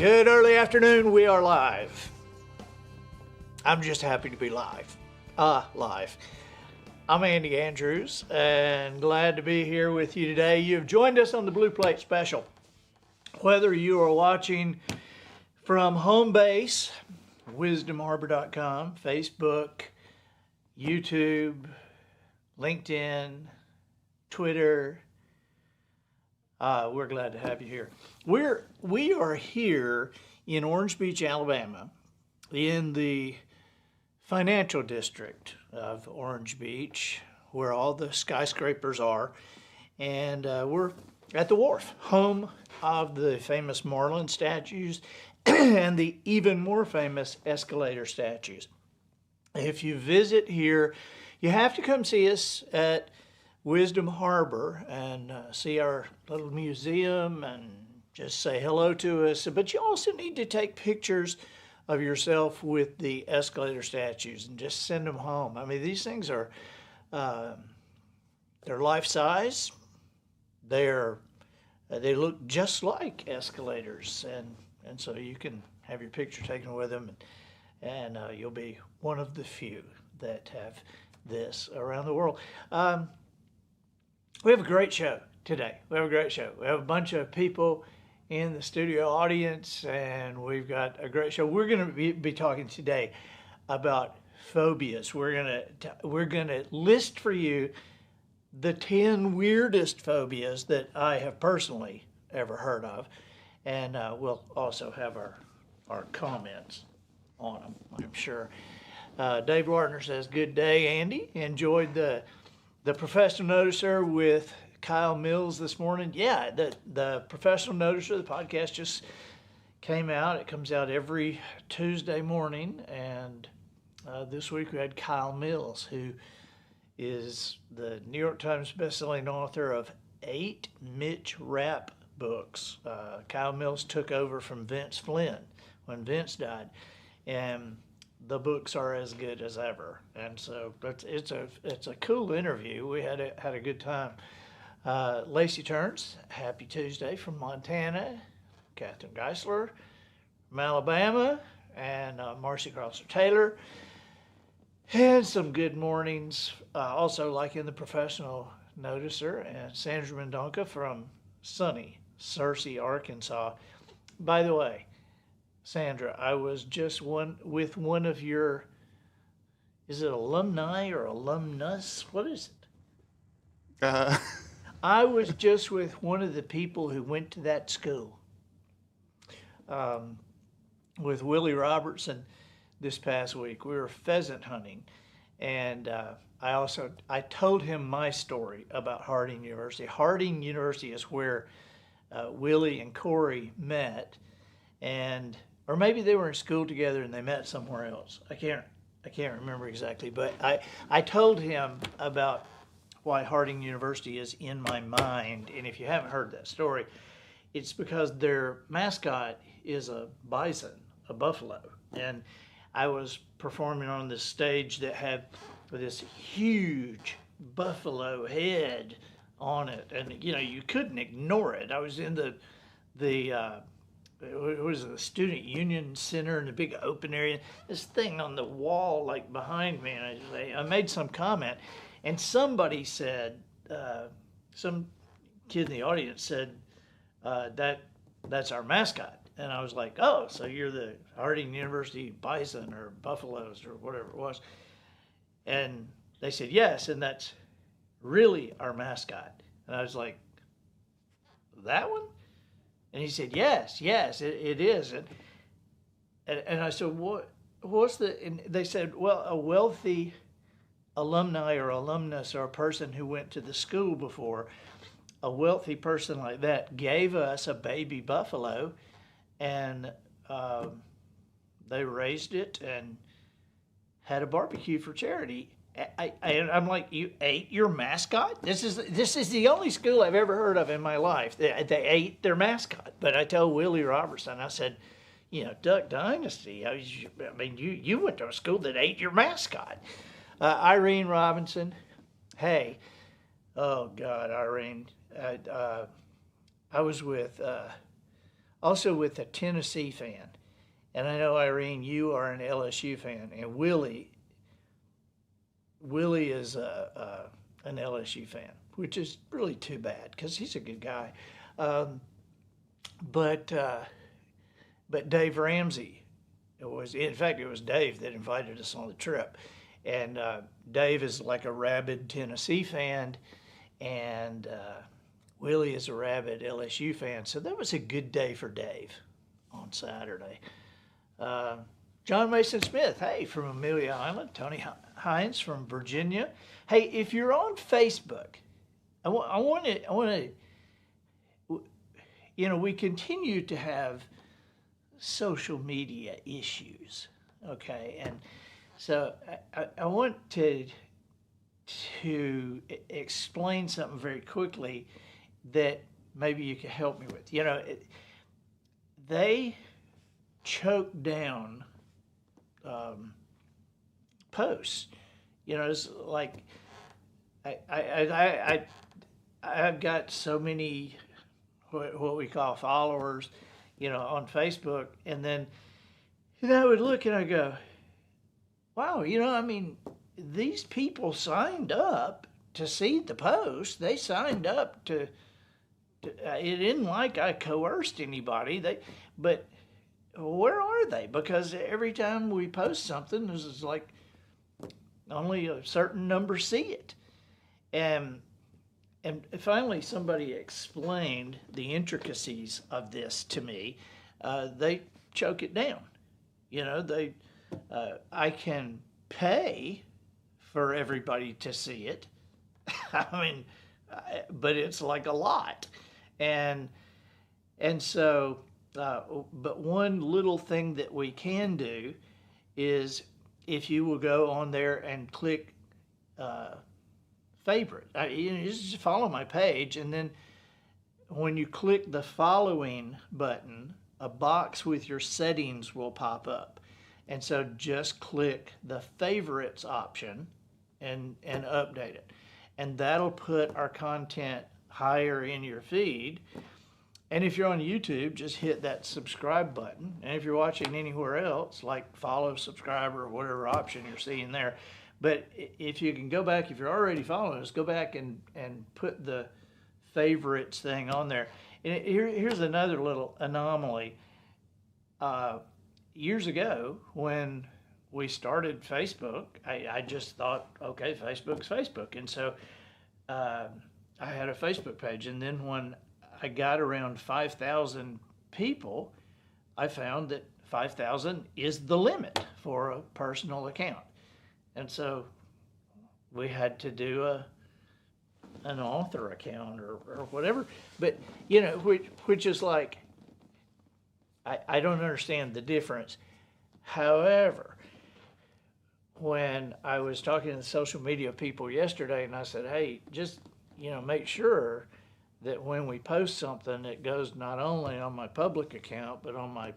Good early afternoon. We are live. I'm just happy to be live. Live. I'm Andy Andrews and glad to be here with you today. You've joined us on the Blue Plate Special. Whether you are watching from home base, wisdomharbor.com, Facebook, YouTube, LinkedIn, Twitter, we're glad to have you here. We are here in Orange Beach, Alabama, in the financial district of Orange Beach, where all the skyscrapers are, and we're at the wharf, home of the famous Marlin statues and the even more famous escalator statues. If you visit here, you have to come see us at Wisdom Harbor and see our little museum and just say hello to us. But you also need to take pictures of yourself with the escalator statues and just send them home. I mean, these things are they're life size. They look just like escalators, and so you can have your picture taken with them, and you'll be one of the few that have this around the world. We have a great show today. We have a bunch of people in the studio audience, and we've got a great show. We're going to be talking today about phobias. We're going to list for you the 10 weirdest phobias that I have personally ever heard of, and we'll also have our comments on them, I'm sure. Dave Lardner says, "Good day, Andy. Enjoyed the Professional Noticer with Kyle Mills this morning." Yeah, the Professional Noticer, the podcast just came out. It comes out every Tuesday morning, and this week we had Kyle Mills, who is the New York Times bestselling author of 8 Mitch Rapp books. Kyle Mills took over from Vince Flynn when Vince died, and the books are as good as ever, and so it's a cool interview. We had a good time. Lacey Turns, happy Tuesday from Montana. Catherine Geisler from Alabama, and Marcy Crosser Taylor. And some good mornings, also like in the Professional Noticer, and Sandra Mendonca from sunny Searcy, Arkansas. By the way, Sandra, I was just with one of your, is it alumni or alumnus? What is it? I was just with one of the people who went to that school, with Willie Robertson this past week. We were pheasant hunting, and I told him my story about Harding University. Harding University is where Willie and Corey met, or maybe they were in school together and they met somewhere else. I can't remember exactly, but I told him about why Harding University is in my mind. And if you haven't heard that story, it's because their mascot is a bison, a buffalo. And I was performing on this stage that had this huge buffalo head on it, and you couldn't ignore it. I was in the it was the Student Union Center in the big open area. This thing on the wall, like behind me, and I made some comment, and somebody said, some kid in the audience said, that's our mascot. And I was like, "Oh, so you're the Harding University Bison or Buffaloes or whatever it was." And they said, "Yes, and that's really our mascot." And I was like, "That one?" And he said, yes, it is. And I said, what's the, and they said, well, a wealthy alumni or alumnus or a person who went to the school before, a wealthy person like that gave us a baby buffalo, and they raised it and had a barbecue for charity. I'm like, you ate your mascot? This is the only school I've ever heard of in my life. They ate their mascot. But I told Willie Robertson, I said, Duck Dynasty. You went to a school that ate your mascot. Irene Robinson, hey, oh God, Irene, I was with also with a Tennessee fan. And I know, Irene, you are an LSU fan, and Willie is an LSU fan, which is really too bad because he's a good guy. Um, but Dave Ramsey, in fact, it was Dave that invited us on the trip. And Dave is like a rabid Tennessee fan, and Willie is a rabid LSU fan. So that was a good day for Dave on Saturday. John Mason Smith, hey, from Amelia Island. Tony Hines from Virginia. Hey, if you're on Facebook, I want to, we continue to have social media issues, okay? And so I want to explain something very quickly that maybe you can help me with. They choke down posts. It's like I've got so many what we call followers, on Facebook, and then I would look and I go, wow, these people signed up to see the post. They signed up to it isn't like I coerced anybody. But where are they? Because every time we post something, there's like only a certain number see it. And finally somebody explained the intricacies of this to me. They choke it down. I can pay for everybody to see it. But it's like a lot. And so, but one little thing that we can do is if you will go on there and click favorite. You just follow my page, and then when you click the following button, a box with your settings will pop up. And so just click the favorites option and update it. And that'll put our content higher in your feed. And if you're on YouTube, just hit that subscribe button. And if you're watching anywhere else, like follow, subscribe, or whatever option you're seeing there. But if you can go back, if you're already following us, go back and put the favorites thing on there. And here's another little anomaly. Years ago, when we started Facebook, I just thought, okay, Facebook's Facebook. And so I had a Facebook page. And then when I got around 5,000 people, I found that 5,000 is the limit for a personal account. And so we had to do an author account or whatever. But, which is like, I don't understand the difference. However, when I was talking to the social media people yesterday and I said, hey, just, make sure that when we post something, it goes not only on my public account, but on my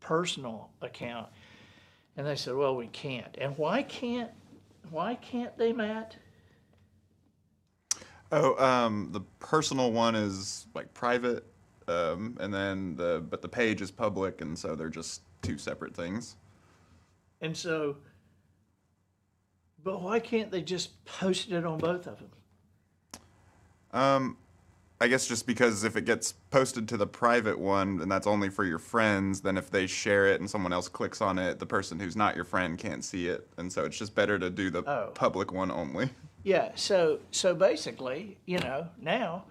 personal account. And they said, well, we can't. And why can't they, Matt? The personal one is like private, and then but the page is public, and so they're just two separate things. And so, but why can't they just post it on both of them? I guess just because if it gets posted to the private one, and that's only for your friends, then if they share it and someone else clicks on it, the person who's not your friend can't see it. And so it's just better to do the public one only. Yeah, so basically, now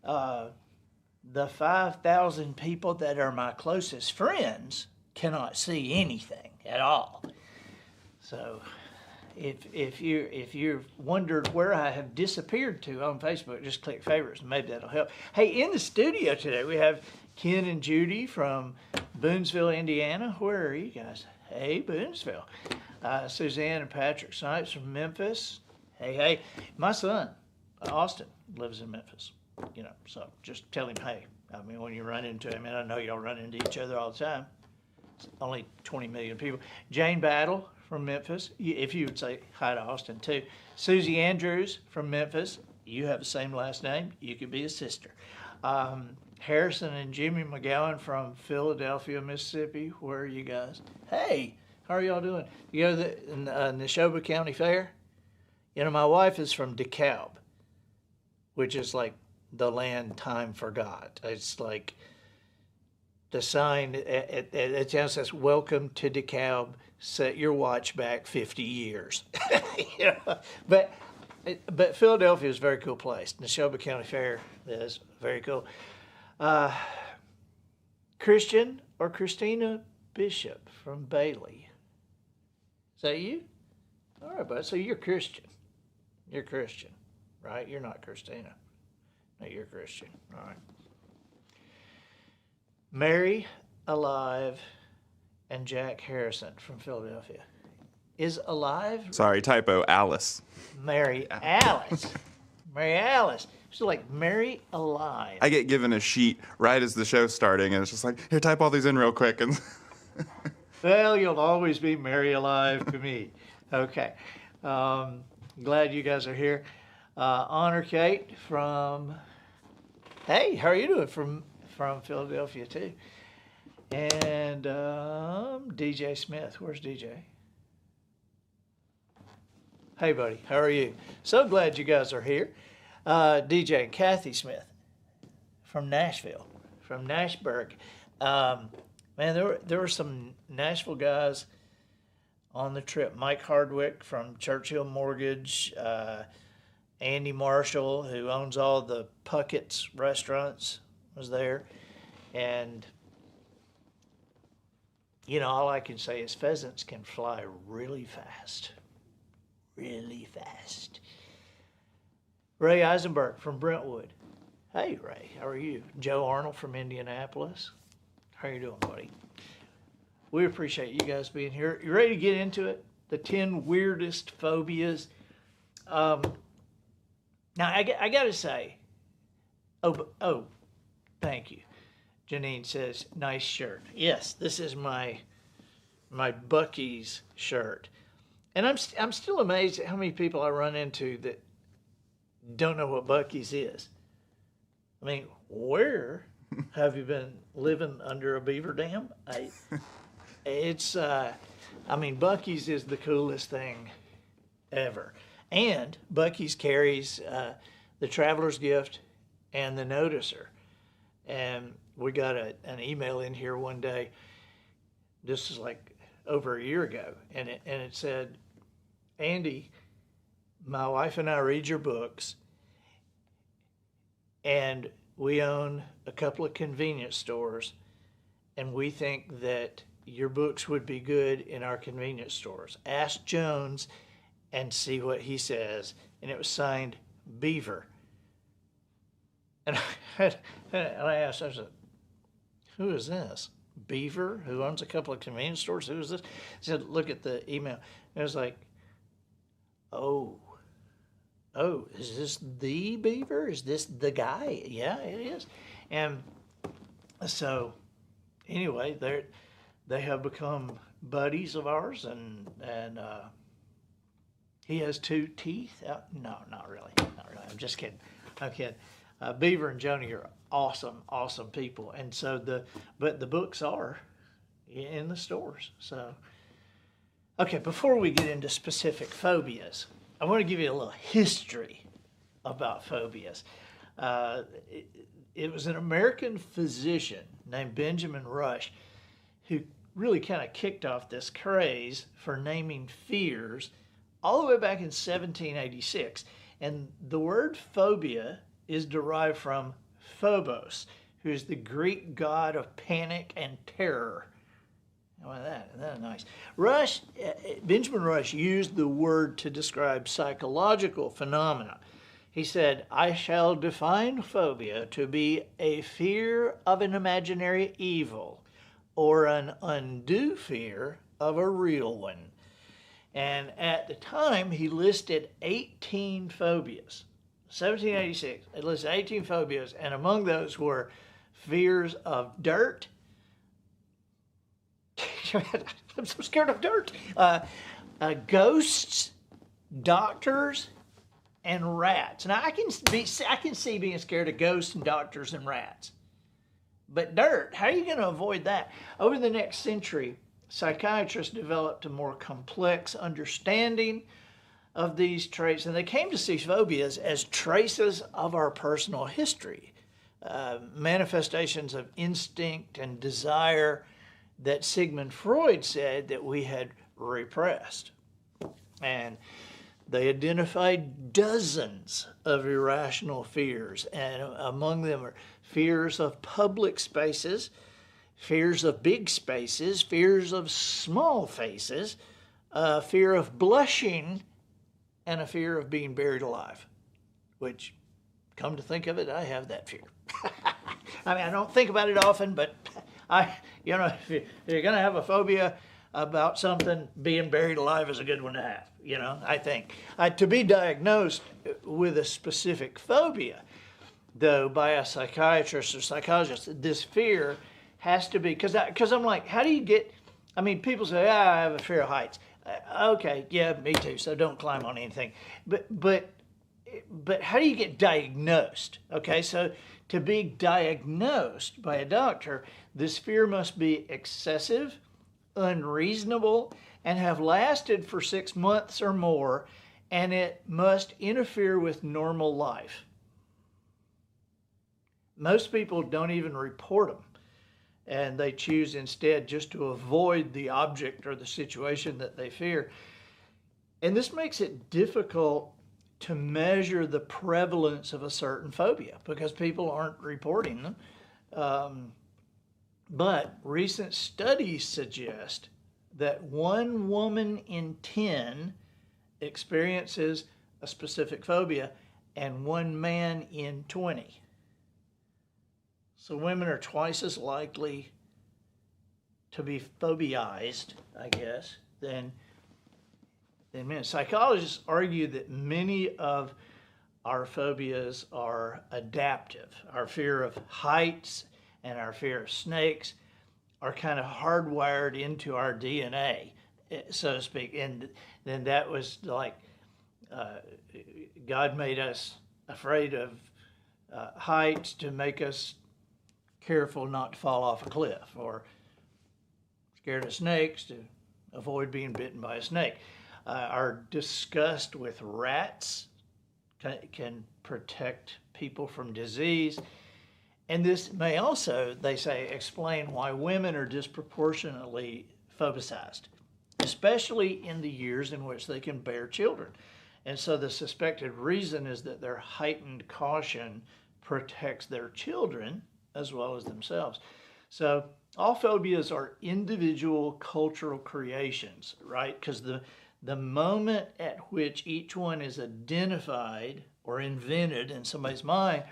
the 5,000 people that are my closest friends cannot see anything at all. So if you wondered where I have disappeared to on Facebook, just click favorites and maybe that'll help. Hey, in the studio today we have Ken and Judy from Boonesville, Indiana. Where are you guys? Hey, Boonesville. Suzanne and Patrick Snipes from Memphis. Hey. My son, Austin, lives in Memphis. So just tell him hey. When you run into him, and I know y'all run into each other all the time. It's only 20 million people. Jane Battle from Memphis, if you would say hi to Austin too. Susie Andrews from Memphis, you have the same last name, you could be a sister. Harrison and Jimmy McGowan from Philadelphia, Mississippi. Where are you guys? Hey, how are y'all doing? You go to the Neshoba County Fair? You know, my wife is from DeKalb, which is like the land time forgot. It's like the sign at the town says, "Welcome to DeKalb. Set your watch back 50 years." You know? But Philadelphia is a very cool place. Neshoba County Fair is very cool. Christian or Christina Bishop from Bailey. Is that you? All right, bud. So you're Christian. You're Christian, right? You're not Christina. No, you're Christian. All right. Mary Alive and Jack Harrison from Philadelphia. Is Alive? Sorry, typo. Alice. Mary Alice. Mary Alice. She's like Mary Alive. I get given a sheet right as the show's starting, and it's just like, here, type all these in real quick. And well, you'll always be Mary Alive to me. Okay. Glad you guys are here. Honor Kate from, hey, how are you doing? From Philadelphia, too. And DJ Smith. Where's DJ? Hey, buddy. How are you? So glad you guys are here. DJ and Kathy Smith from Nashville, from Nashburg. Man, there were some Nashville guys on the trip. Mike Hardwick from Churchill Mortgage, Andy Marshall, who owns all the Puckett's restaurants, was there. And, you know, all I can say is pheasants can fly really fast. Really fast. Ray Eisenberg from Brentwood. Hey, Ray, how are you? Joe Arnold from Indianapolis. How are you doing, buddy? We appreciate you guys being here. You ready to get into it? The 10 weirdest phobias. Now, I got to say, oh, thank you. Janine says, nice shirt. Yes, this is my Bucky's shirt. And I'm still amazed at how many people I run into that don't know what Bucky's is. I mean, where have you been living under a beaver dam? Bucky's is the coolest thing ever. And Bucky's carries the Traveler's Gift and the Noticer. And we got an email in here one day. This is like over a year ago. And it said, Andy, my wife and I read your books, and we own a couple of convenience stores, and we think that your books would be good in our convenience stores. Ask Jones and see what he says. And it was signed Beaver. And I asked, I said, who is this? Beaver, who owns a couple of convenience stores? Who is this? He said, look at the email. And it was like, oh, is this the Beaver? Is this the guy? Yeah, it is. And so, anyway, they have become buddies of ours, and he has 2 teeth. No, not really. I'm just kidding. I'm kidding. Beaver and Joni are awesome people, and so but the books are in the stores. So, okay, before we get into specific phobias, I want to give you a little history about phobias. It was an American physician named Benjamin Rush who really kind of kicked off this craze for naming fears all the way back in 1786. And the word phobia is derived from Phobos, who is the Greek god of panic and terror. How about that? Isn't that nice? Benjamin Rush used the word to describe psychological phenomena. He said, I shall define phobia to be a fear of an imaginary evil or an undue fear of a real one. And at the time, he listed 18 phobias. 1786, it listed 18 phobias, and among those were fears of dirt. I'm so scared of dirt. Ghosts, doctors, and rats. Now I can see being scared of ghosts and doctors and rats. But dirt, how are you going to avoid that? Over the next century, psychiatrists developed a more complex understanding of these traits, and they came to see phobias as traces of our personal history, manifestations of instinct and desire that Sigmund Freud said that we had repressed. And they identified dozens of irrational fears, and among them are fears of public spaces, fears of big spaces, fears of small faces, fear of blushing, and a fear of being buried alive, which, come to think of it, I have that fear. I mean, I don't think about it often, but if you're going to have a phobia about something, being buried alive is a good one to have, I think. To be diagnosed with a specific phobia, though, by a psychiatrist or psychologist, this fear has to be, because I'm like, how do you get, people say, I have a fear of heights. Okay, yeah, me too, so don't climb on anything. But how do you get diagnosed? Okay, so to be diagnosed by a doctor, this fear must be excessive, unreasonable, and have lasted for 6 months or more, and it must interfere with normal life. Most people don't even report them, and they choose instead just to avoid the object or the situation that they fear. And this makes it difficult to measure the prevalence of a certain phobia because people aren't reporting them. But recent studies suggest that 1 woman in 10 experiences a specific phobia and 1 man in 20. So women are twice as likely to be phobiaized, I guess, than men. Psychologists argue that many of our phobias are adaptive. Our fear of heights and our fear of snakes are kind of hardwired into our DNA, so to speak. And then that was like God made us afraid of heights to make us careful not to fall off a cliff, or scared of snakes to avoid being bitten by a snake. Our disgust with rats can protect people from disease. And this may also, they say, explain why women are disproportionately phobicized, especially in the years in which they can bear children. And so the suspected reason is that their heightened caution protects their children as well as themselves. So all phobias are individual cultural creations, right? Because the moment at which each one is identified or invented in somebody's mind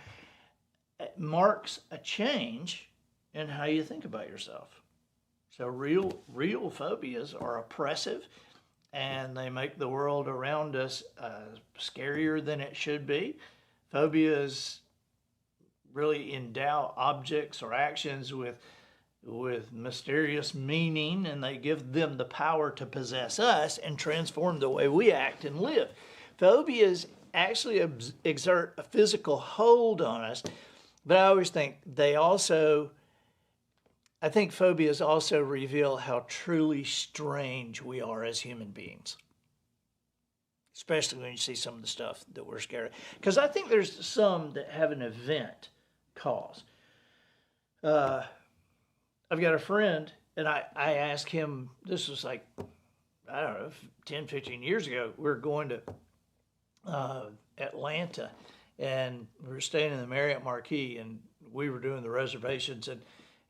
marks a change in how you think about yourself. So real phobias are oppressive, and they make the world around us scarier than it should be. Phobias really endow objects or actions with mysterious meaning, and they give them the power to possess us and transform the way we act and live. Phobias actually exert a physical hold on us, but I always think I think phobias also reveal how truly strange we are as human beings, especially when you see some of the stuff that we're scared of. Because I think there's some that have an event cause. I've got a friend, and I asked him, this was like, I don't know, 10, 15 years ago, we were going to Atlanta, and we were staying in the Marriott Marquis, and we were doing the reservations,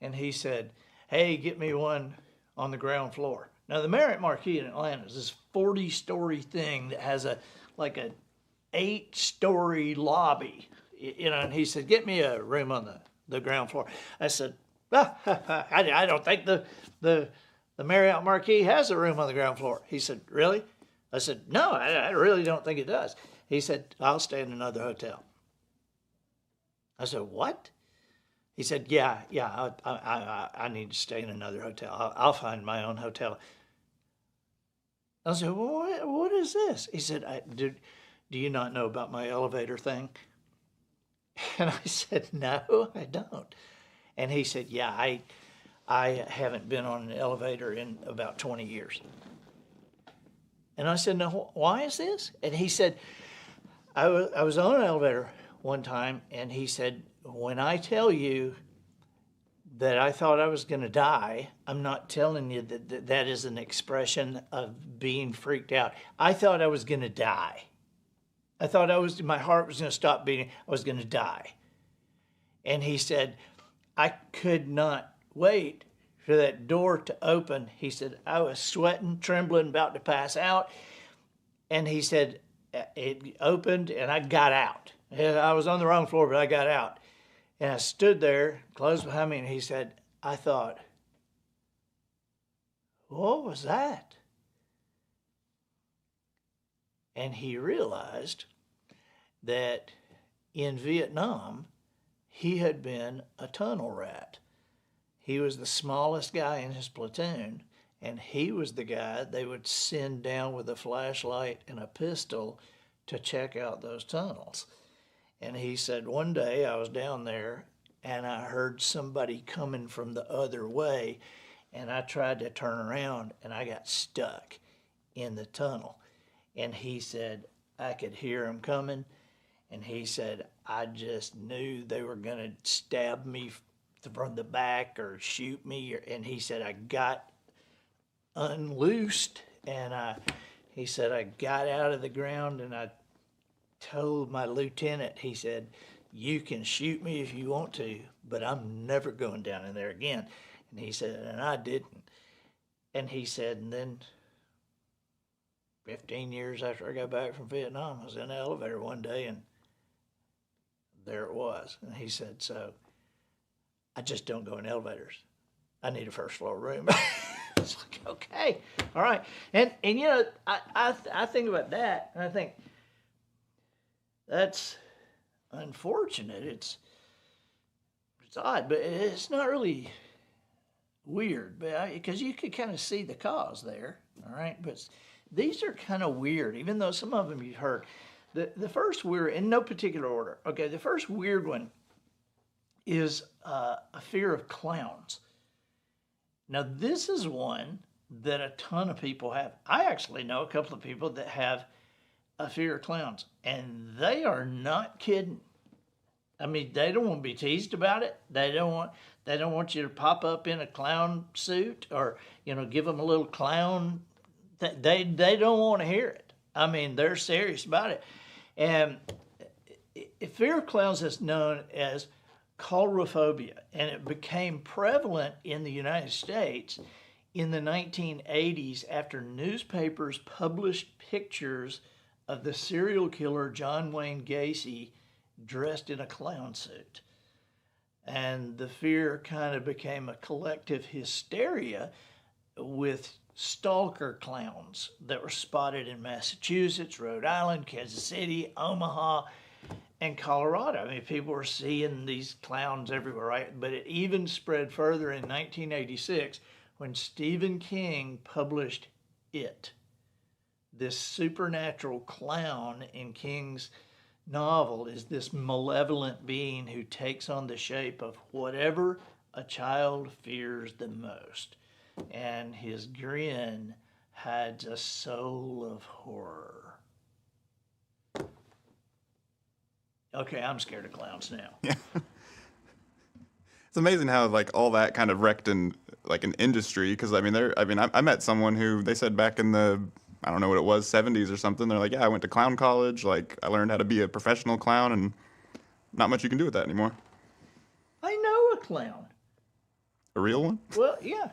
and he said, hey, get me one on the ground floor. Now, the Marriott Marquis in Atlanta is this 40-story thing that has a 8-story lobby, and he said, get me a room on the ground floor. I said, I don't think the Marriott Marquis has a room on the ground floor. He said, really? I said, no, I really don't think it does. He said, I'll stay in another hotel. I said, what? He said, yeah, I need to stay in another hotel. I'll find my own hotel. I said, well, what is this? He said, do you not know about my elevator thing? And I said, no, I don't. And he said, yeah, I haven't been on an elevator in about 20 years. And I said, no, why is this? And he said, I was on an elevator one time, and he said, when I tell you that I thought I was going to die, I'm not telling you that is an expression of being freaked out. I thought I was going to die. I thought my heart was going to stop beating. I was going to die. And he said, I could not wait for that door to open. He said, I was sweating, trembling, about to pass out. And he said, it opened and I got out. I was on the wrong floor, but I got out. And I stood there, closed behind me, and he said, I thought, what was that? And he realized that in Vietnam, he had been a tunnel rat. He was the smallest guy in his platoon, and he was the guy they would send down with a flashlight and a pistol to check out those tunnels. And he said, one day I was down there and I heard somebody coming from the other way, and I tried to turn around and I got stuck in the tunnel. And he said, I could hear them coming. And he said, I just knew they were going to stab me from the back or shoot me. And he said, I got unloosed, and he said, I got out of the ground and I told my lieutenant, he said, you can shoot me if you want to, but I'm never going down in there again. And he said, and I didn't. And he said, and then 15 years after I got back from Vietnam, I was in the elevator one day and there it was. And he said, so I just don't go in elevators. I need a first floor room. It's like, okay, all right. And you know, I think about that, and I think, that's unfortunate. It's odd, but it's not really weird, because you could kind of see the cause there, all right? But these are kind of weird, even though some of them you've heard. The first weird, in no particular order, okay, the first weird one is a fear of clowns. Now, this is one that a ton of people have. I actually know a couple of people that have a fear of clowns, and they are not kidding. I mean, they don't want to be teased about it. They don't want you to pop up in a clown suit or, you know, give them a little clown. They don't want to hear it. I mean, they're serious about it. And fear of clowns is known as Frogophobia, and it became prevalent in the United States in the 1980s after newspapers published pictures of the serial killer John Wayne Gacy dressed in a clown suit. And the fear kind of became a collective hysteria with stalker clowns that were spotted in Massachusetts, Rhode Island, Kansas City, Omaha, and Colorado. I mean, people were seeing these clowns everywhere, right? But it even spread further in 1986 when Stephen King published It. This supernatural clown in King's novel is this malevolent being who takes on the shape of whatever a child fears the most. And his grin hides a soul of horror. Okay, I'm scared of clowns now. Yeah. It's amazing how like all that kind of wrecked in like an industry, because I met someone who they said back in the, I don't know what it was, 70s or something. They're like, yeah, I went to clown college. Like, I learned how to be a professional clown, and not much you can do with that anymore. I know a clown. A real one? Well, yeah.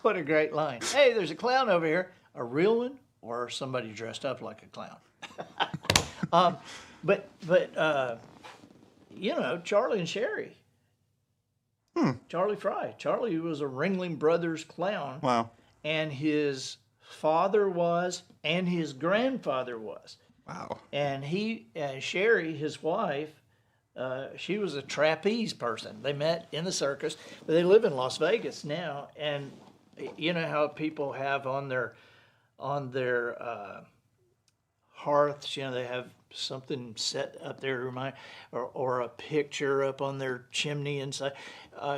What a great line. Hey, there's a clown over here. A real one or somebody dressed up like a clown? But you know, Charlie and Sherry. Charlie Fry. Charlie was a Ringling Brothers clown. Wow. And his father was, and his grandfather was. Wow. And Sherry, his wife, she was a trapeze person. They met in the circus, but they live in Las Vegas now. And you know how people have on their hearths, you know, they have something set up there to remind, or a picture up on their chimney inside.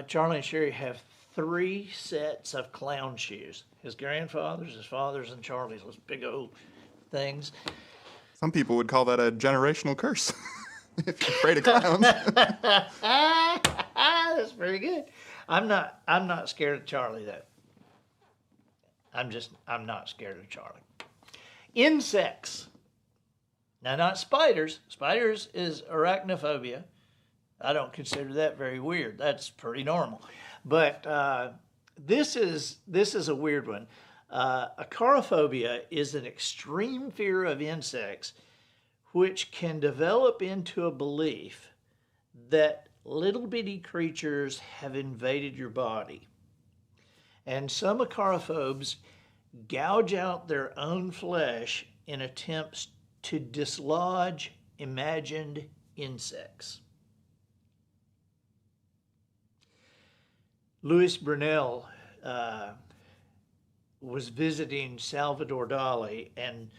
Charlie and Sherry have 3 sets of clown shoes. His grandfather's, his father's, and Charlie's, those big old things. Some people would call that a generational curse. If you're afraid of clowns. That's very good. I'm not scared of Charlie though. I'm not scared of Charlie. Insects. Now, not spiders. Spiders is arachnophobia. I don't consider that very weird. That's pretty normal. But this is a weird one. Acrophobia is an extreme fear of insects, which can develop into a belief that little bitty creatures have invaded your body. And some acrophobes gouge out their own flesh in attempts to dislodge imagined insects. Louis Brunel was visiting Salvador Dali and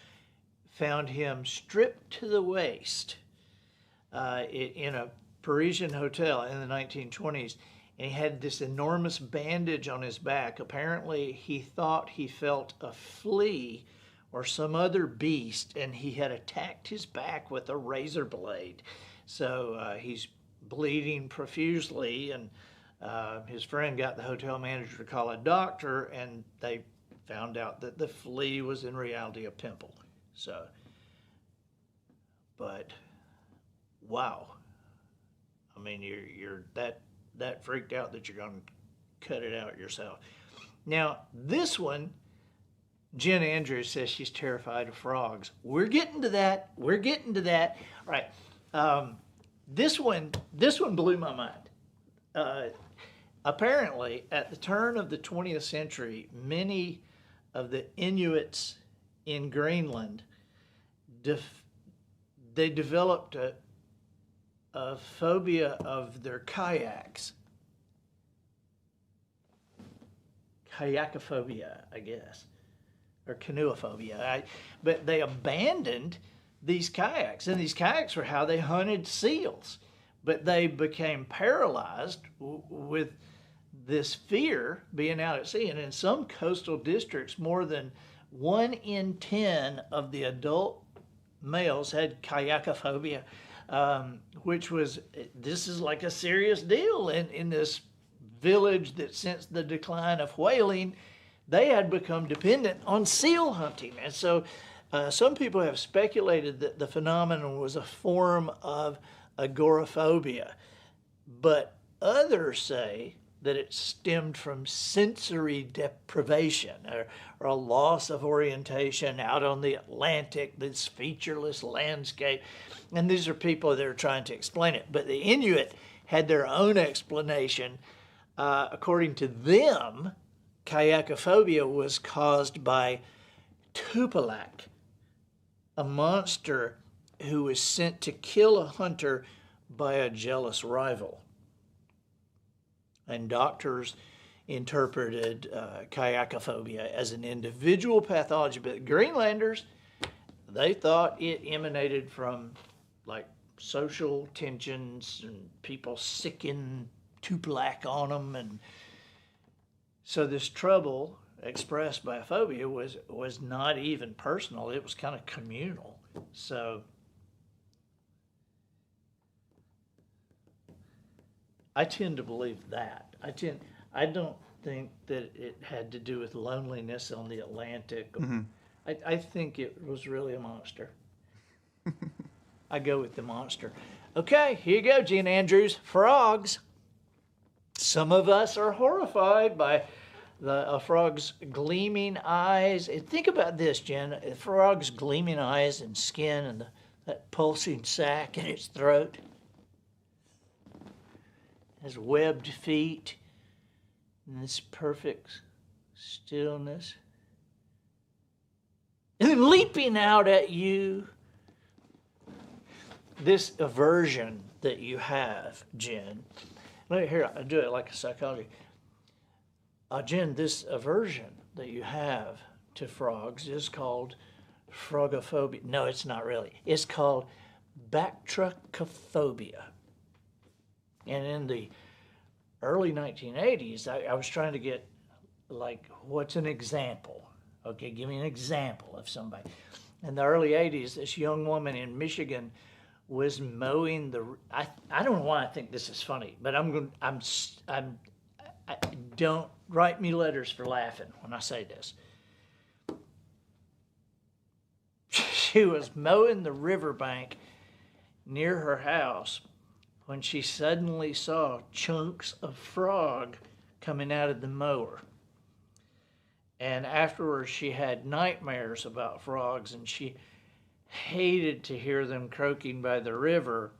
found him stripped to the waist in a Parisian hotel in the 1920s. And he had this enormous bandage on his back. Apparently, he thought he felt a flea or some other beast, and he had attacked his back with a razor blade. So he's bleeding profusely, and his friend got the hotel manager to call a doctor, and they found out that the flea was in reality a pimple. So, but wow. I mean, you're that freaked out that you're going to cut it out yourself. Now, this one, Jen Andrews says she's terrified of frogs. We're getting to that. All right. This one blew my mind. Apparently, at the turn of the 20th century, many of the Inuits in Greenland, they developed a phobia of their kayaks. Kayakophobia, I guess, or canoeophobia. But they abandoned these kayaks, and these kayaks were how they hunted seals. But they became paralyzed with this fear being out at sea. And in some coastal districts, more than 1 in 10 of the adult males had kayakophobia. This is like a serious deal in this village that since the decline of whaling, they had become dependent on seal hunting. And so some people have speculated that the phenomenon was a form of agoraphobia, but others say that it stemmed from sensory deprivation or a loss of orientation out on the Atlantic, this featureless landscape. And these are people that are trying to explain it. But the Inuit had their own explanation. According to them, kayakophobia was caused by Tupilak, a monster who was sent to kill a hunter by a jealous rival. And doctors interpreted kayakophobia as an individual pathology, but Greenlanders, they thought it emanated from like social tensions and people sicking Tupilak on them, and so this trouble expressed by a phobia was not even personal; it was kind of communal. So I tend to believe that. I don't think that it had to do with loneliness on the Atlantic. Mm-hmm. I think it was really a monster. I go with the monster. Okay, here you go, Jen Andrews. Frogs. Some of us are horrified by a frog's gleaming eyes. And think about this, Jen. A frog's gleaming eyes and skin and that pulsing sac in its throat. Has webbed feet and this perfect stillness. And then leaping out at you. This aversion that you have, Jen. Here, I do it like a psychology. Jen, this aversion that you have to frogs is called Frogophobia. No, it's not really. It's called Bactrocophobia. And in the early 1980s, I was trying to get, like, what's an example? Okay, give me an example of somebody. In the early 80s, this young woman in Michigan was mowing the. I don't know why I think this is funny, but I don't write me letters for laughing when I say this. She was mowing the riverbank near her house when she suddenly saw chunks of frog coming out of the mower. And afterwards, she had nightmares about frogs, and she hated to hear them croaking by the river.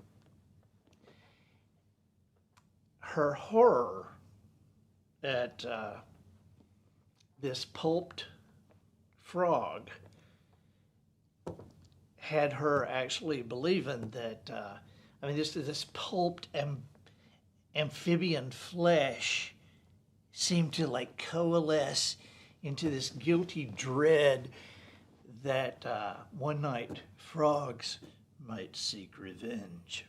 Her horror at this pulped frog had her actually believing that, this pulped amphibian flesh seemed to like coalesce into this guilty dread that one night frogs might seek revenge.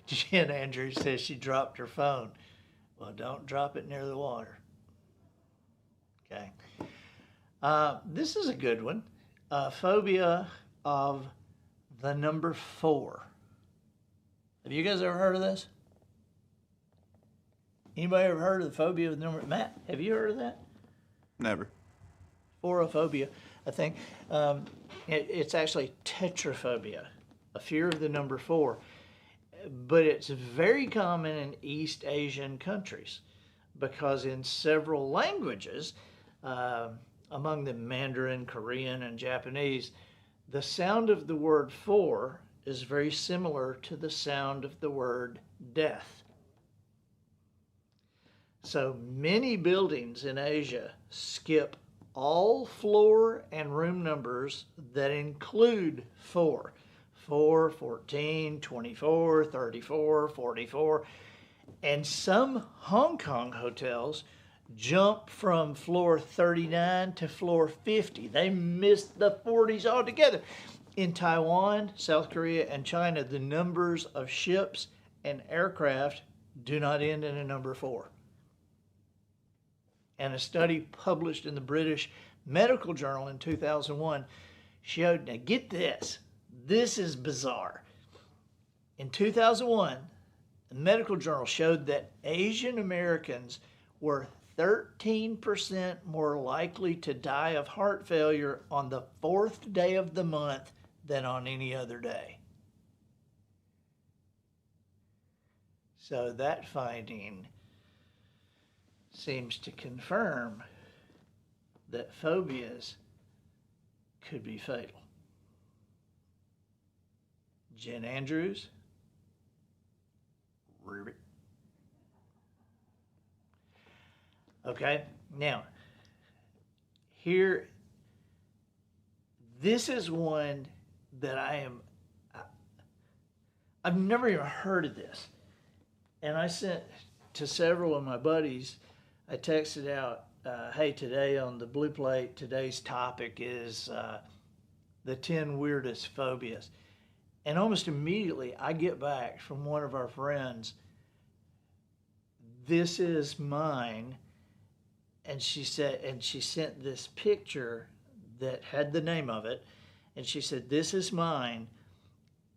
Jen Andrews says she dropped her phone. Well, don't drop it near the water. Okay. This is a good one. Phobia of the number 4. Have you guys ever heard of this? Anybody ever heard of the phobia of the number? Matt, have you heard of that? Never. Phorophobia, I think. It's actually tetraphobia, a fear of the number 4. But it's very common in East Asian countries because in several languages, among them Mandarin, Korean, and Japanese, the sound of the word 4 is very similar to the sound of the word death. So many buildings in Asia skip all floor and room numbers that include 4. 4, 14, 24, 34, 44. And some Hong Kong hotels jump from floor 39 to floor 50. They missed the 40s altogether. In Taiwan, South Korea, and China, the numbers of ships and aircraft do not end in a number 4. And a study published in the British Medical Journal in 2001 showed, now get this, this is bizarre. In 2001, the medical journal showed that Asian Americans were 13% more likely to die of heart failure on the 4th day of the month than on any other day. So that finding seems to confirm that phobias could be fatal. Jen Andrews, Ribbit. Okay, now, here, this is one that I've never even heard of this. And I sent to several of my buddies, I texted out, hey, today on the Blue Plate, today's topic is the 10 weirdest phobias. And almost immediately I get back from one of our friends, this is mine. And she said, and she sent this picture that had the name of it. And she said, this is mine.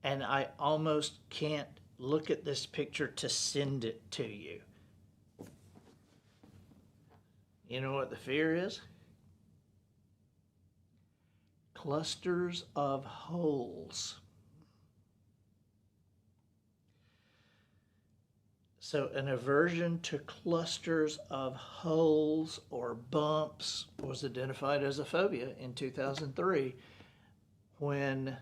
And I almost can't look at this picture to send it to you. You know what the fear is? Clusters of holes. So an aversion to clusters of holes or bumps was identified as a phobia in 2003 when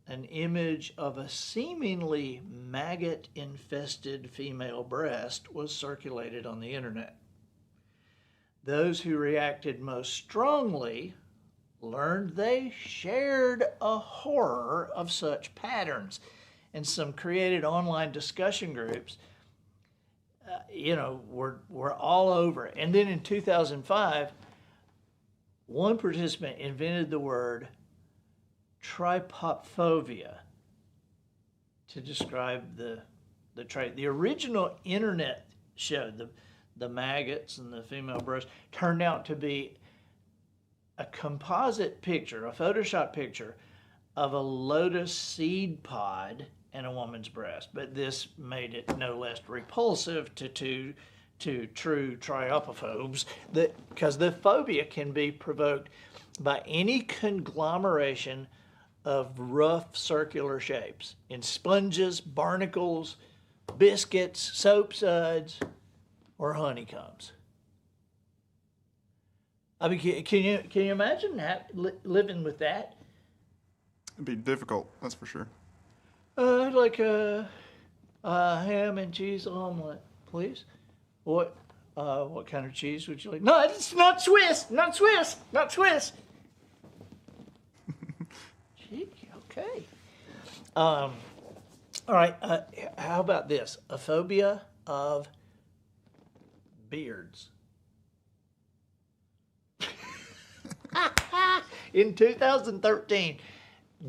an image of a seemingly maggot-infested female breast was circulated on the internet. Those who reacted most strongly learned they shared a horror of such patterns, and some created online discussion groups were all over. And then in 2005, one participant invented the word trypophobia to describe the trait. The original internet show, the maggots and the female breast, turned out to be a composite picture, a Photoshop picture of a lotus seed pod and a woman's breast. But this made it no less repulsive to true tryopophobes, because the phobia can be provoked by any conglomeration of rough circular shapes in sponges, barnacles, biscuits, soap suds, or honeycombs. I mean, can you imagine living with that? It'd be difficult, that's for sure. Like a ham and cheese omelet, please. What kind of cheese would you like? No, it's not Swiss. Not Swiss. Not Swiss. Gee, okay. All right. How about this? A phobia of beards. In 2013,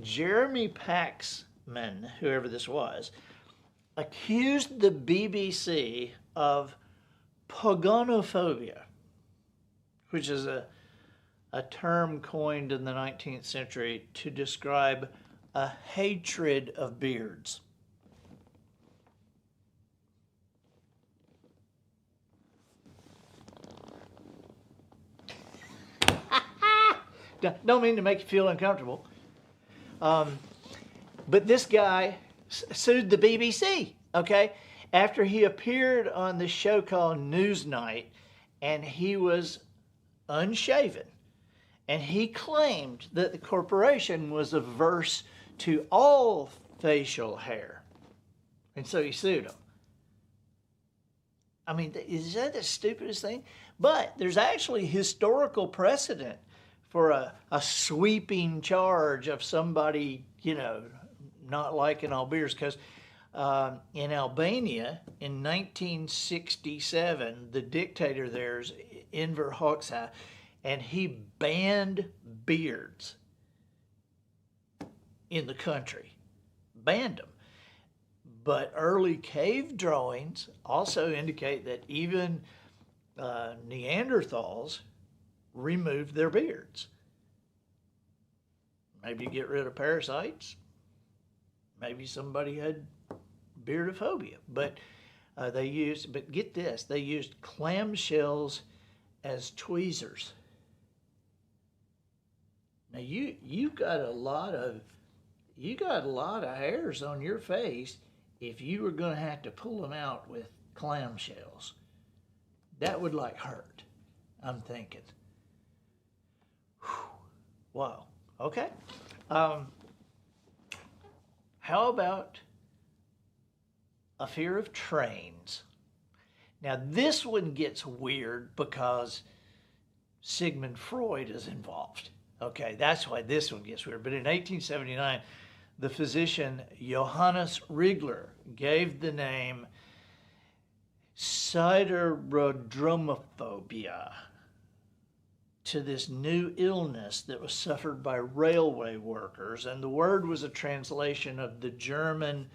Jeremy Paxman, whoever this was, accused the BBC of Phogophobia, which is a term coined in the 19th century to describe a hatred of beards. Don't mean to make you feel uncomfortable. But this guy sued the BBC, okay, after he appeared on the show called Newsnight, and he was unshaven. And he claimed that the corporation was averse to all facial hair. And so he sued them. I mean, is that the stupidest thing? But there's actually historical precedent for a sweeping charge of somebody, not liking all beards. Because in Albania, in 1967, the dictator there's Enver Hoxha, and he banned beards in the country. Banned them. But early cave drawings also indicate that even Neanderthals removed their beards. Maybe to get rid of parasites. Maybe somebody had beardophobia. But but get this, they used clamshells as tweezers. Now you got a lot of hairs on your face if you were going to have to pull them out with clamshells. That would hurt, I'm thinking. Whew. Wow. Okay. How about a fear of trains? Now this one gets weird because Sigmund Freud is involved. Okay, that's why this one gets weird. But in 1879, the physician Johannes Rigler gave the name siderodromophobia to this new illness that was suffered by railway workers. And the word was a translation of the German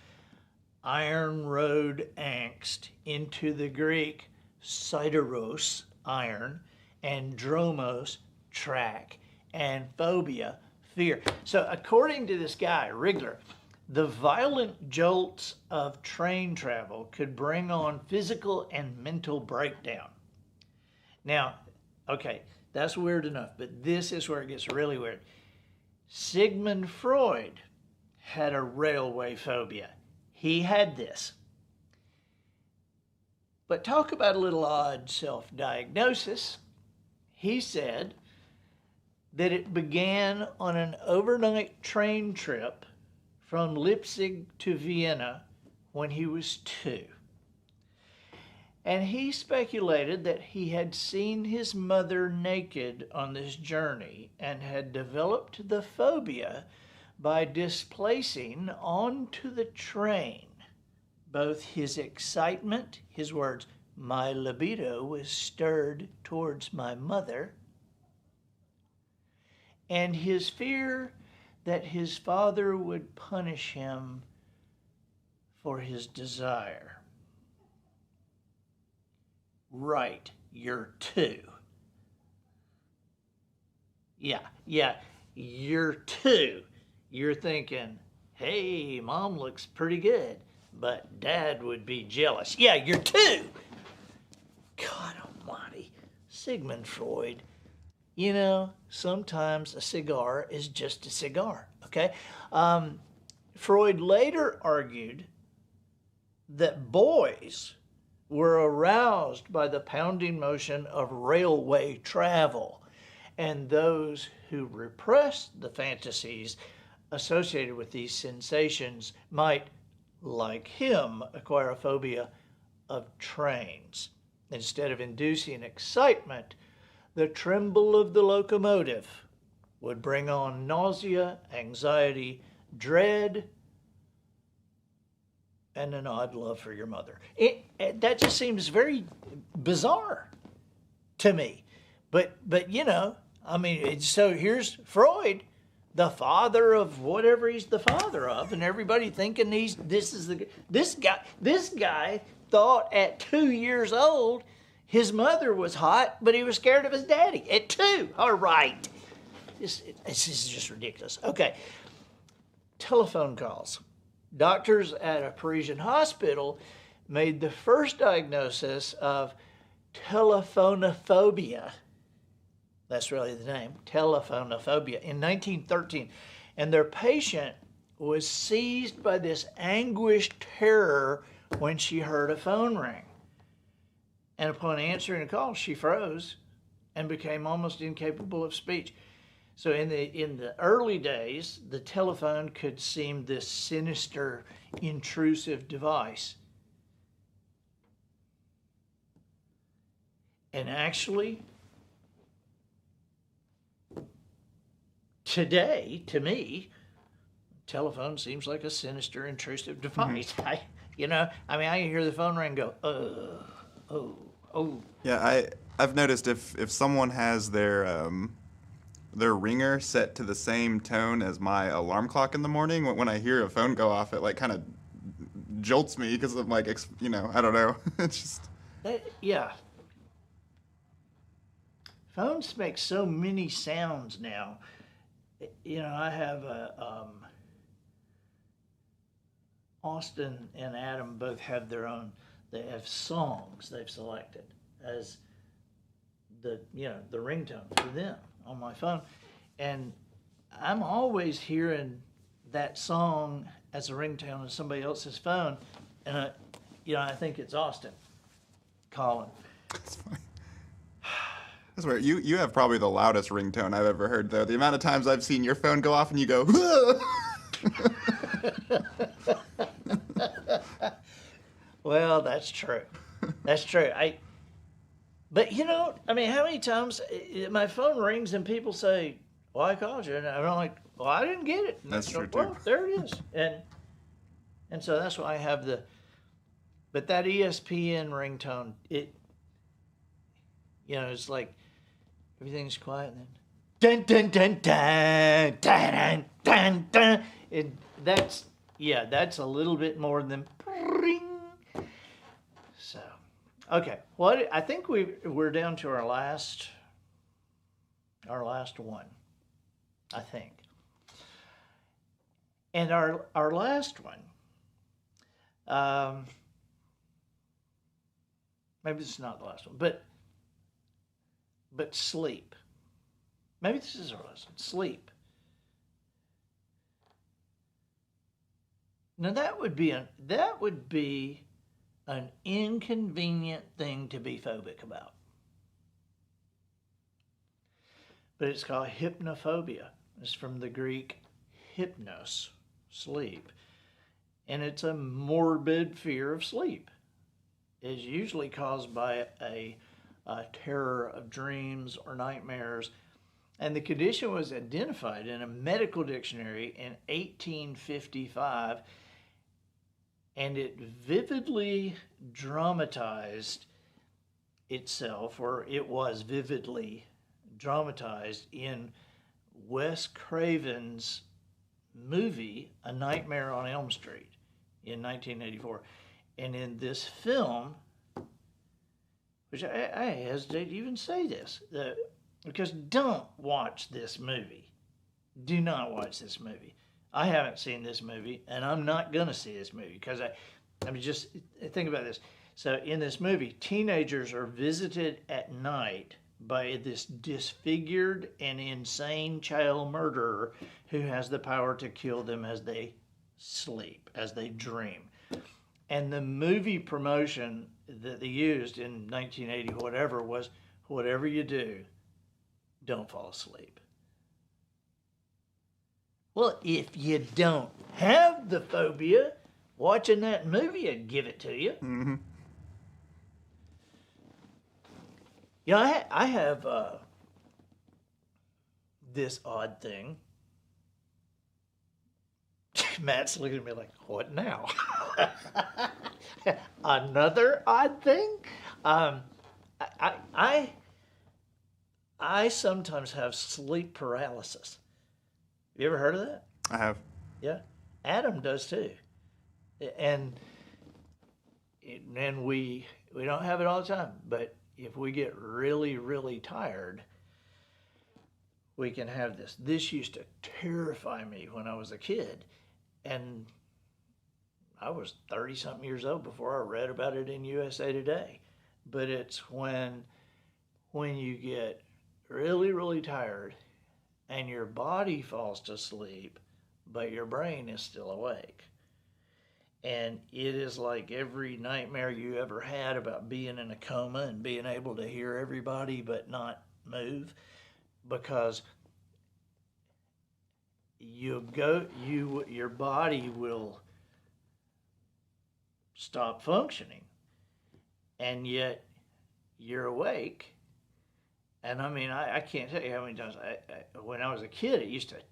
iron road angst into the Greek sideros, iron, and dromos, track, and phobia, fear. So according to this guy, Rigler, the violent jolts of train travel could bring on physical and mental breakdown. Now, okay, that's weird enough, but this is where it gets really weird. Sigmund Freud had a railway phobia. He had this. But talk about a little odd self-diagnosis. He said that it began on an overnight train trip from Leipzig to Vienna when he was 2. And he speculated that he had seen his mother naked on this journey and had developed the phobia by displacing onto the train both his excitement, his words, "My libido was stirred towards my mother," and his fear that his father would punish him for his desire. Right, you're 2. Yeah, you're 2. You're thinking, hey, mom looks pretty good, but dad would be jealous. Yeah, you're 2. God almighty. Sigmund Freud. You know, sometimes a cigar is just a cigar, okay? Freud later argued that boys were aroused by the pounding motion of railway travel, and those who repressed the fantasies associated with these sensations might, like him, acquire a phobia of trains. Instead of inducing excitement, the tremble of the locomotive would bring on nausea, anxiety, dread, and an odd love for your mother. That just seems very bizarre to me. But you know, I mean, so here's Freud, the father of whatever he's the father of, and everybody thinking this guy thought at 2 years old his mother was hot, but he was scared of his daddy at 2. All right. This is just ridiculous. Okay. Telephone calls. Doctors at a Parisian hospital made the first diagnosis of telephonophobia. That's really the name, telephonophobia, in 1913. And their patient was seized by this anguished terror when she heard a phone ring. And upon answering a call, she froze and became almost incapable of speech. So in the early days, the telephone could seem this sinister, intrusive device. And actually, today, to me, telephone seems like a sinister, intrusive device. Mm-hmm. I can hear the phone ring and go, oh. Yeah, I've noticed if someone has their ringer set to the same tone as my alarm clock in the morning, when I hear a phone go off, it like kind of jolts me because I'm like, I don't know. It's just... Yeah. Phones make so many sounds now. I have Austin and Adam both have their own. They have songs they've selected as the ringtone for them on my phone, and I'm always hearing that song as a ringtone on somebody else's phone, and I think it's Austin calling. That's fine. I swear, you have probably the loudest ringtone I've ever heard, though. The amount of times I've seen your phone go off and you go, Well, that's true. That's true. But how many times my phone rings and people say, well, I called you, and I'm like, well, I didn't get it. And that's true, too. Well, there it is. And so that's why I have but that ESPN ringtone, it's like everything's quiet and then dun dun dun dun dun dun dun. That's a little bit more than ring. So, okay. Well, I think we're down to our last one, I think. And our last one, maybe this is not the last one, but sleep. Maybe this is our last one. Sleep. Now that would be an inconvenient thing to be phobic about. But it's called hypnophobia. It's from the Greek hypnos, sleep. And it's a morbid fear of sleep. It's usually caused by a terror of dreams or nightmares. And the condition was identified in a medical dictionary in 1855, and it vividly dramatized itself, or it was vividly dramatized in Wes Craven's movie, A Nightmare on Elm Street, in 1984. And in this film, which I hesitate to even say this, because don't watch this movie. Do not watch this movie. I haven't seen this movie, and I'm not going to see this movie, because I mean, just think about this. So in this movie, teenagers are visited at night by this disfigured and insane child murderer who has the power to kill them as they sleep, as they dream. And the movie promotion that they used in 1980, whatever, was, whatever you do, don't fall asleep. Well, if you don't have the phobia, watching that movie would give it to you. Mm-hmm. Yeah, I have this odd thing. Matt's looking at me like, what now? Another odd thing? I sometimes have sleep paralysis. You ever heard of that? I have. Yeah. Adam does too. And we don't have it all the time, but if we get really, really tired, we can have this. This used to terrify me when I was a kid. And I was 30-something years old before I read about it in USA Today. But it's when you get really, really tired and your body falls to sleep, but your brain is still awake. And it is like every nightmare you ever had about being in a coma and being able to hear everybody but not move, because your body will stop functioning, and yet you're awake. And I mean, I can't tell you how many times when I was a kid, it used to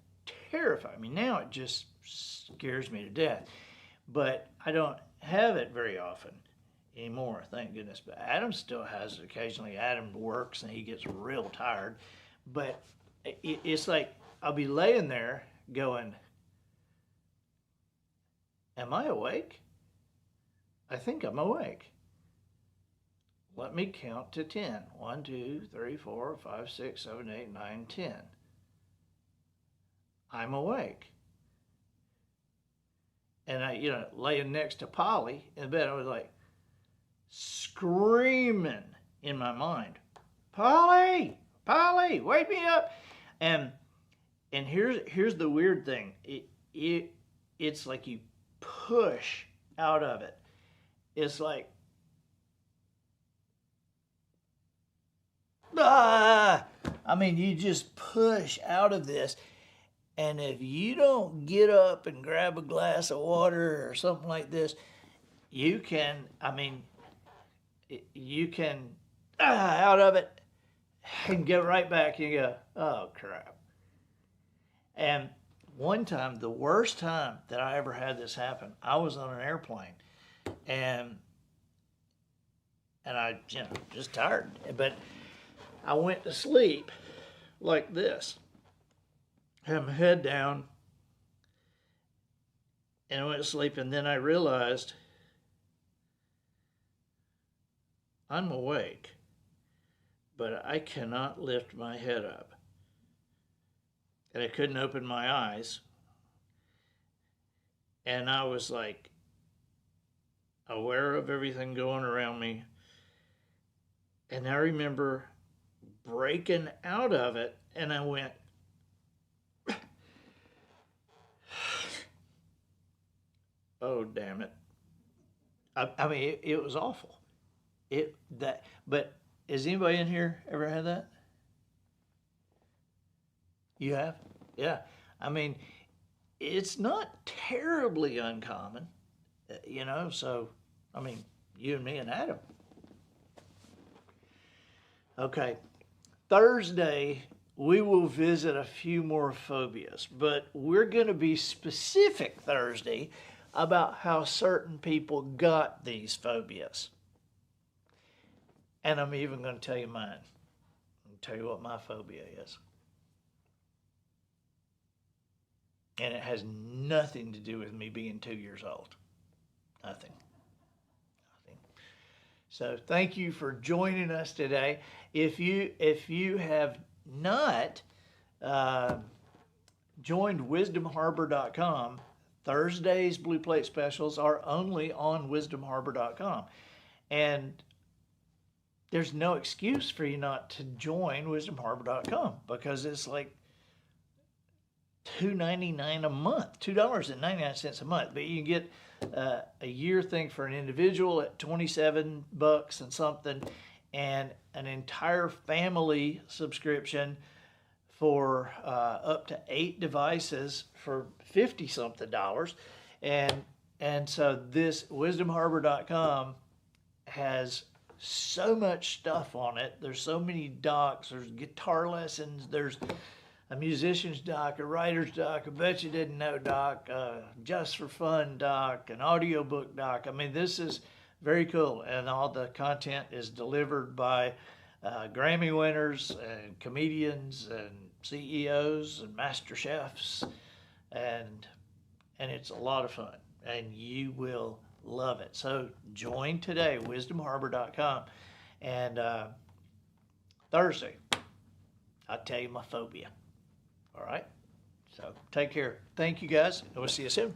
terrify me. Now it just scares me to death. But I don't have it very often anymore, thank goodness. But Adam still has it occasionally. Adam works and he gets real tired. But it's like I'll be laying there going, am I awake? I think I'm awake. Let me count to 10. 1, 2, 3, 4, 5, 6, 7, 8, 9, 10. I'm awake. And I, laying next to Polly in bed, I was like screaming in my mind, Polly, wake me up. And here's the weird thing. It's like you push out of it. It's like, you just push out of this. And if you don't get up and grab a glass of water or something like this, you can out of it and get right back and go, oh crap. And one time, the worst time that I ever had this happen, I was on an airplane and I, just tired. But I went to sleep like this. Had my head down, and I went to sleep, and then I realized I'm awake, but I cannot lift my head up. And I couldn't open my eyes. And I was like aware of everything going around me. And I remember breaking out of it, and I went, oh, damn it. It was awful. But has anybody in here ever had that? You have? Yeah. It's not terribly uncommon, so, you and me and Adam. Okay. Thursday, we will visit a few more phobias, but we're going to be specific Thursday about how certain people got these phobias. And I'm even going to tell you mine. I'll tell you what my phobia is. And it has nothing to do with me being 2 years old. Nothing. So thank you for joining us today. If you have not joined wisdomharbor.com, Thursday's Blue Plate specials are only on wisdomharbor.com. And there's no excuse for you not to join wisdomharbor.com, because it's like $2.99 a month, $2.99 a month. But you can get a year thing for an individual at $27 and something, and an entire family subscription for up to 8 devices for $50 something. And so this wisdomharbor.com has so much stuff on it. There's so many docs. There's guitar lessons. There's a musician's doc, a writer's doc, a bet you didn't know doc, just for fun doc, an audiobook doc. I mean, this is very cool, and all the content is delivered by Grammy winners and comedians and CEOs and master chefs, and it's a lot of fun, and you will love it. So join today, wisdomharbor.com, and Thursday, I'll tell you my phobia. All right? So take care. Thank you, guys, and we'll see you soon.